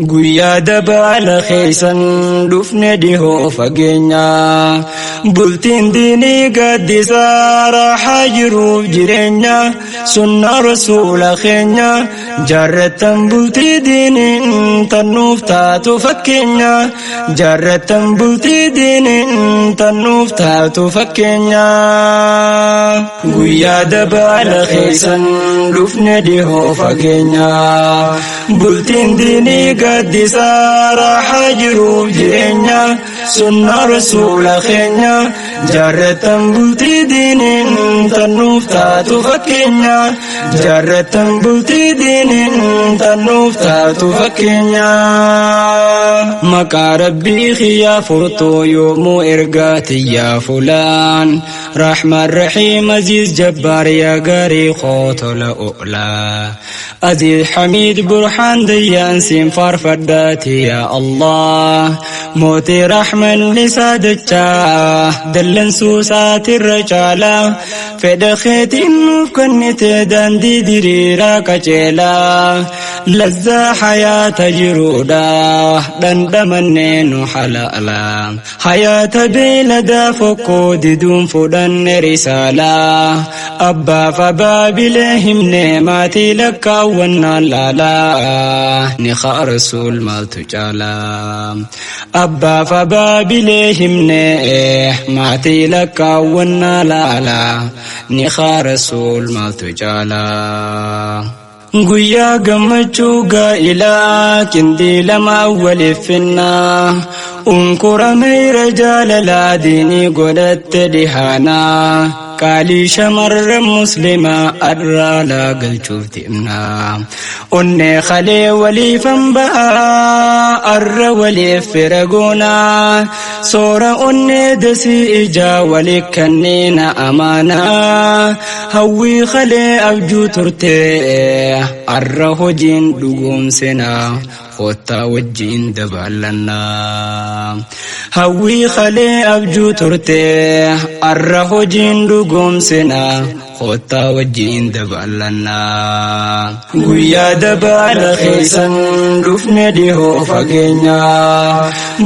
guyyaa dabaala keessan dhufne dhihoo fageenya bultiin diinii gaddisaa raaxaa jiruuf jireenya sunnaa rasuula keenya jaarratan bultii diiniin tannuuf taatu fakkeenya jaarratan bultii diiniin tannuuf taatu fakkeenya guyyaa dabaala keessan dhufne dhihoo fageenya bultiin diinii gaddisaa raaxaa jiruuf jireenya sunnaa rasuula keenya jaarratan bultii diiniin tannuuf taatu fakkeenya jaarratan bultii diiniin tannuuf taatu fakkeenya maqaa rabbii kiyyaa furtuu yoomuu ergaati yaa fulaan rahmaan rahiim aziiz jabbaar yaa gaarii qootola oolaa aziiz hamiid burhaan dayyaan siin faarfadhaati yaa Allah mootii rahman lisaa dachaa dallansuu saatirra caalaa fedha keetiin nuuf kennite daandii diriiraa qajeelaa lazzaa hayaata jiruudha dhandhamannee nu halaalaa hayaata beeladaa fokkoo diduun fudhanne risaalaa abbaaf abaabilee himne maatii lakkaawwannaan laalaa ni haa rasuul maaltu caalaa abbaaf abaabilee himne maatii lakkaawwannaa laalaa ni haa rasuul maaltu caalaa guyyaa gammachuu gaa'ilaa qindii lama waliif finnaa unkurameyra jaalalaa diinii godhatte dhihaanaa qaalii shamarran muslimaa arraa laa galchuuf deemnaa onnee kalee waliifan ba'aa arra waliif fira goonaa soora onnee dasii ijaa waliif kanneena amaanaa hawwii kalee abjuu turtee arra hojiin dhugoomsinaa kottaa wajjiin dabaalannaa hawwii kalee abjuu turtee arra hojiin dhugoomsinaa kottaa wajjiin dabaalannaa guyyaa dabaala keessan dhufne dhihoo fageenya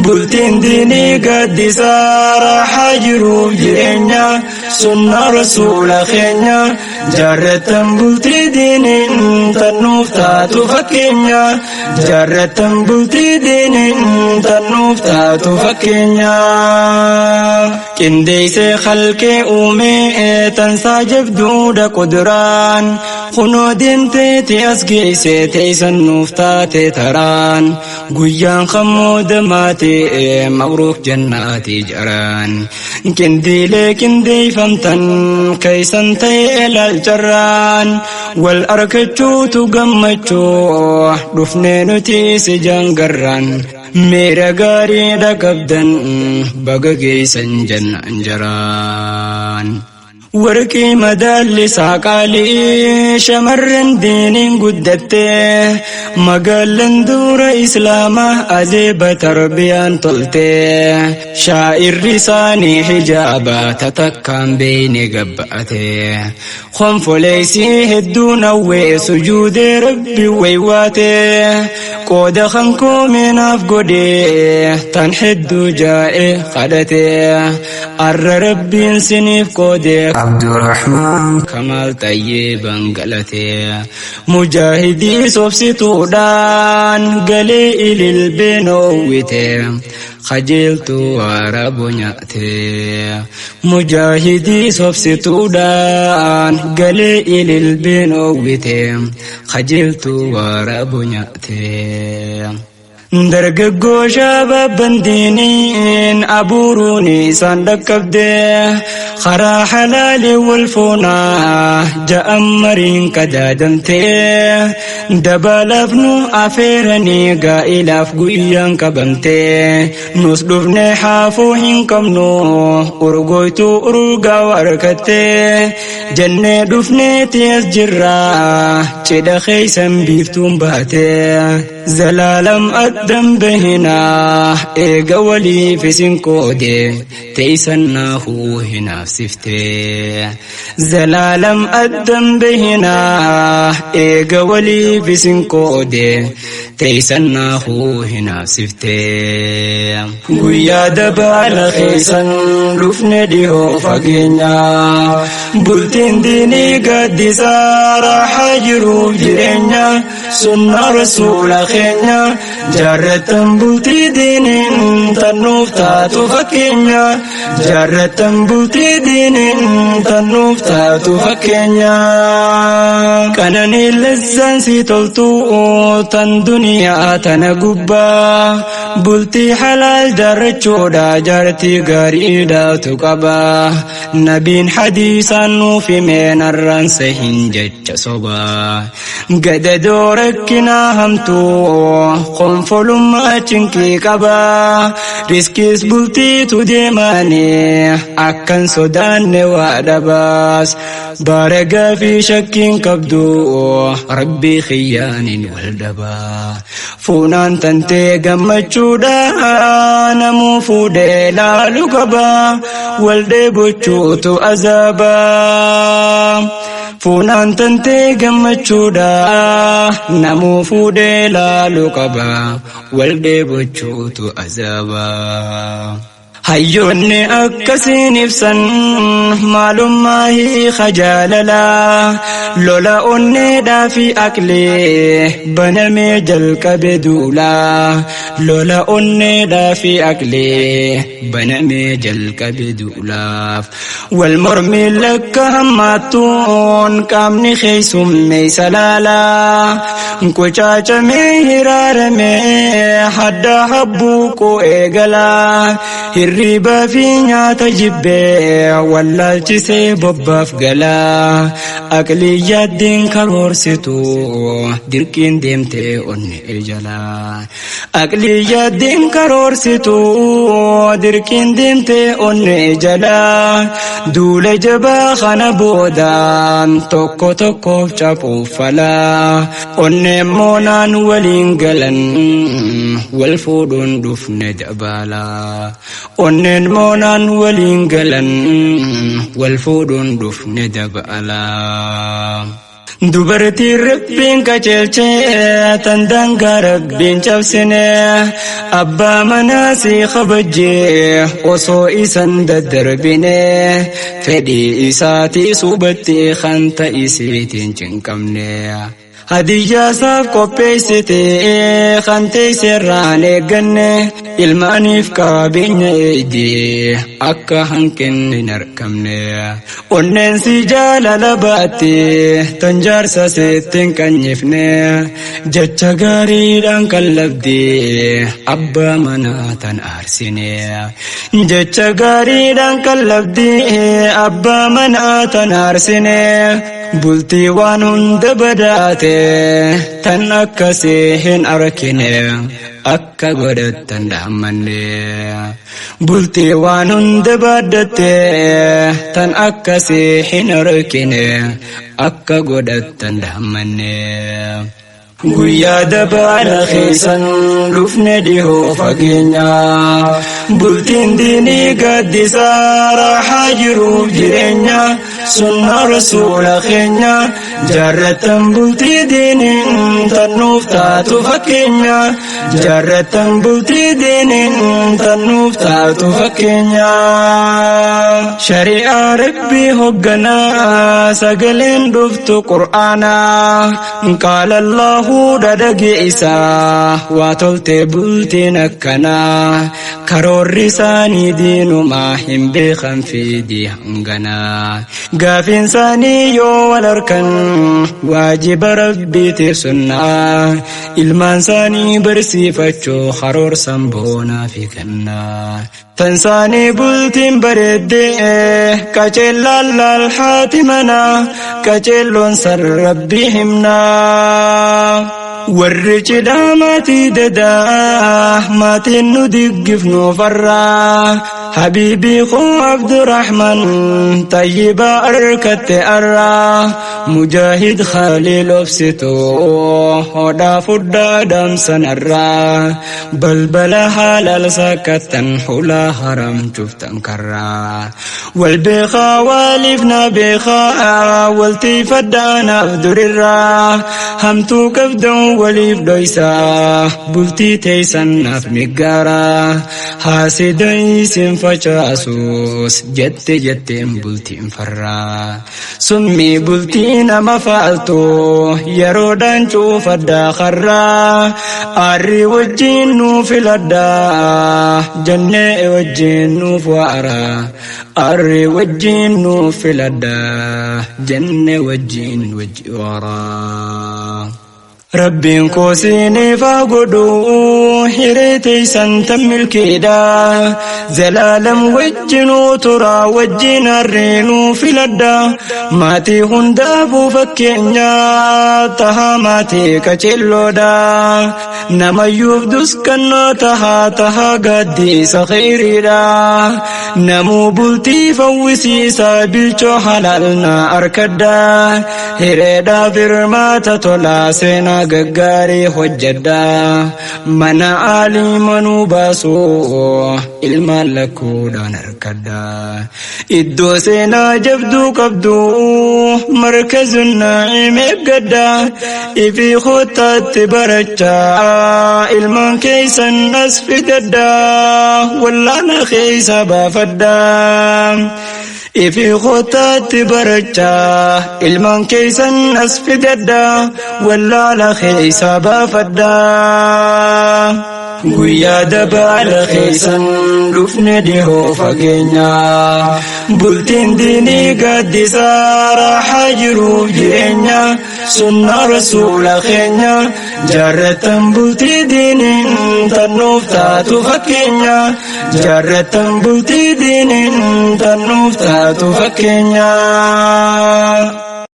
bultiin diinii gaddisaa raaxaa jiruuf jireenya sunnaa rasuula keenya jaarratan bultii diiniin tannuuf taatu fakkeenya jaarratan bultii diiniin tannuuf taatu fakkeenya qindeessee khalqee uumee tansaa jabduudha quduraan kunoo deemteeti as geessee teessan nuuf taate taraan guyyaan kammoo maatee mabruuk jannaati jaraan qindiilee qindeeffamtan keeysan ta'e ilaalcharraan wal argachuutu gammachuu dhufnee nuti si jangarraan meera gaarii dhaqabdan baga geessan jannaan jaraan warqii madaalli saaqaalii shamarran diiniin guddatte magaalan dura islaamaa azeeba tarbiyaan tolte shaa'irri isaanii hijaaba tatakkaan beeyne gabba'ate konfoleeysii hedduun hawwee sujuudee rabbi waywaate qooda kan koominaaf godhee tan hedduu jaa'e kadhate arra rabbiin siniif qoodee Abdurrahman Kamal Tayyiban galate mujahidii sobsituudhaan galee ililbee noowwite qajeeltu waraaboo nyaate mujahidii sobsituudhaan galee ililbee noowwite qajeeltu waraaboo nyaate dargaggoo shaababban diiniin abuuruun isaan dhaqqabde karaa halaalii wal foonaa ja'an mariin qadaadamte dabalaaf nu afeeranii gaa'ilaaf guyyaan qabamte nus dhufne haafuu hin qabnu urgoytuu urgaa warkatte jennee dhufneeti as jirraa cidha keeysan biiftuun baate zalaalam addam bahinaa eega waliif isin qoode teeysan naafuu hinaafsifte zalaalam addam bahinaa eega waliif isin qoode تيسنا هنا سفتي ويا دبال خيسن رفن ديو فقينا بلتين ديني قد سارة حجرو جرينا سنة رسول خينا جارتن بلتي دينين تنوف تاتو فكينا جارتن بلتي دينين تنوف تاتو فكينا كانني لزان سيتلتو تن دنيا تنقبا بلتي حلال جارتشودا جارتي غريدا تقبا نبين حديثا في من الرنسهن جج صبا قد دوركنا همتو قنفل ما چنكي قبا رسكيس بلتي تديماني أكن سودان وادباس بارقا في شك كبدو ربي خيان والدبا فونان تنتي قمتشودا نمو فودي لا لقبا والدي بوچوتو أزابا فونان تنتي قمتشودا نمو فودي لا لقبا والدي بوچوتو أزابا هيوني أكسين إفسن معلوم ما هي خجاللا لولا أني دافي أكلي بنمي جلك بدولا لولا أني دافي أكلي بنمي جلك بدولا والمرمي لك هماتون كامني خيسم ميسلالا كوچاچا مهرار مي حدا حبوكو إيغلا الربا في نياتا جبه واللالچسي بباف غلا أقليات دين كرورستو دركين ديمتي أني الجلا أقليات دين كرورستو دركين ديمتي أني الجلا دول جبا خانا بودان توكو توكو چاپو فلا أني مونان ولينغلن والفودون دفن دبالا أنن مونان ولينغلن والفودون دفن دبالا dubartii rabbiin qajeelchee tandaanga rabbiin cabsine abbaa manaa si kabajjee osoo isan daddarbine fedhii isaatii subatti kan ta'isiitiin cinqabne hadiyyaa isaaf qopheessite kan teesserraan eegganne ilmaaniif qabeenya eegdee akka hanqinni hin argamne onneen si jaalala baatte tan jaarsa seettiin qanyifne jecha gaariidhaan qallabdee abbaa manaa tan aarsine jecha gaariidhaan qallabdee abbaa manaa tan aarsine bultii waan hunda badaate tan akkasii hin arkine akka godhattan dhaammanne bultii waan hunda badaate tan akkasii hin arkine akka godhattan dhaammanne guyyaa dabaala keessan dhufne dhihoo fageenya bultiin diinii gaddisaa raaxaa jiruuf jireenya sunna rasuula keenya jaarratan bultii diiniin tannuuf taatu fakkeenya jaarratan bultii diiniin tannuuf taatu fakkeenya shari'aa rabbii hogganaa sagaleen dhuftu qur'aanaa qaala allahu dadage isaa waa tolte bultiin akkanaa karoorri isaanii diinumaa hin beekan fiidii hanganaa gaafiin isaanii yoo wal harkan waajiba rabbiitiif sunnaa ilmaan isaanii barsiifachuu karoorsan boonaa fi kannaa tan isaanii bultiin bareeddee qaceellaan laal haati manaa qaceelloon san rabbii himnaa warri cidhaa maatii dadaa maatiin nu diggifnu farraa habiibii koo abdurrahman tayyibaa arkatti arraa mujaahid khaliil obsitoo hodhaa fudhaa damsan arraa balbala halal sakkattan hulaa haram cuftan karraa wal beekaa waaliif na beekaa waltii faddaanaaf durirraa hamtuu qabdan وليف دويسا بلتي تيسن ناف مقارا حاسدين سنفجاسوس جت بلتي انفرا سمي بلتي نما فالتو يرودان شوف الداخرا أري وجينو في الدا جنة وجينو فوارا أري وجينو في الدا جنة وجين وجوارا ربين كوسيني فاقدو هريتي سنتم الكيدا زلالم وجنو ترى وجين الرينو في لدى ماتي هندابو فكينيا تها ماتي كچلو دا نما يفدس كنا تها قدي سخيري دا نمو بلتي فوسي سابلچو حلالنا أركدا هريدا فرماتا تولا سينا غغاري حجدا منا عالم باسو علما لكو دان اركدا ادو سينا جبدو قبدو مركز النعيم ابقدا افي خطة برجا علما كيسا نسف قدا ولا نخيس بافدا إفي خطات برجا علما كيسا أسفددا ولا لخيس بافدا ويا دبا لخيسا رفن ديهو فقينا بلتين ديني قد سارا حجرو جينا سنة رسول خينا جارة بلتي دينين تنوفتاتو فقينا جارة بلتي دينين تنوفتاتو فقينا